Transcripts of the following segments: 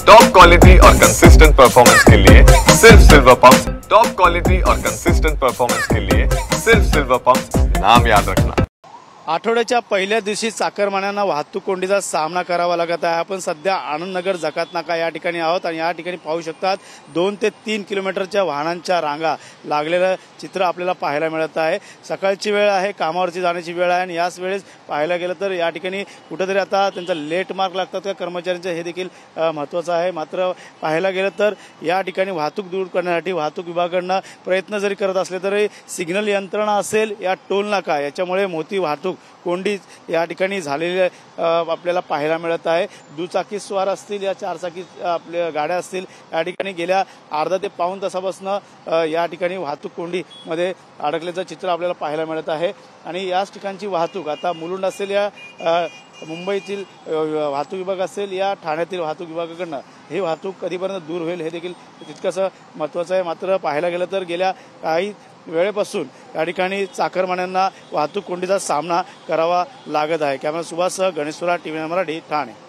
Top quality और consistent performance के लिए सिर्फ सिल्वर पंप। टॉप क्वालिटी और कंसिस्टेंट परफॉर्मेंस के लिए सिर्फ सिल्वर पंप, नाम याद रखना। आठवड्याच्या पहिल्या दिवशी चाकरमान्यांना वाहतूक कोंडीचा सामना करावा लागत आहे। आपण सध्या आनंदनगर जकात नाका या ठिकाणी आहोत आणि या ठिकाणी पाहू शकतात 2 ते 3 किलोमीटरच्या वाहनांच्या रांगा लागलेलं चित्र आपल्याला पाहायला मिळत आहे। सकाळची वेळ आहे, कामावरची जाण्याची वेळ आहे आणि याच वेळेस पाहायला गेलं तर या ठिकाणी कुठेतरी आता त्यांचा लेट मार्क लागतात त्या कर्मचाऱ्यांचं हे देखील महत्त्वाचं आहे। मात्र पाहायला गेलं तर या ठिकाणी वाहतूक दूर करण्यासाठी वाहतूक विभागाकडून प्रयत्न जरी करत असले तरी सिग्नल यंत्रणा असेल या टोल नाका याच्यामुळे मोठी वाहतूक कोंडी या ठिकाणी झालेली आपल्याला पाहायला मिळत आहे। दुचाकी स्वार असतील या चारचाकी आपल्या गाड्या असतील या ठिकाणी गेल्या अर्धा ते पाऊण तासापासून या ठिकाणी वाहतूक कोंडीमध्ये अडकल्याचं चित्र आपल्याला पाहायला मिळत आहे। आणि याच ठिकाणची वाहतूक आता मुलुंड असेल या मुंबईतील वाहतूक विभाग असेल या ठाण्यातील वाहतूक विभागाकडनं ही वाहतूक कधीपर्यंत दूर होईल हे देखील तितकंसं महत्त्वाचं आहे। मात्र पाहायला गेलं तर गेल्या काही वेळेपासून या ठिकाणी चाकरमान्यांना वाहतूक कोंडीचा सामना करावा लागत आहे। कॅमेरा सुभाषसह गणेश सुरा, टीव्ही मराठी, ठाणे।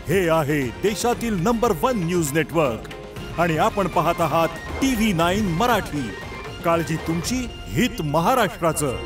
हे आहे देशातील नंबर 1 न्यूज नेटवर्क आणि आपण पाहत आहात TV9 मराठी। काळजी तुमची, हित महाराष्ट्राचं।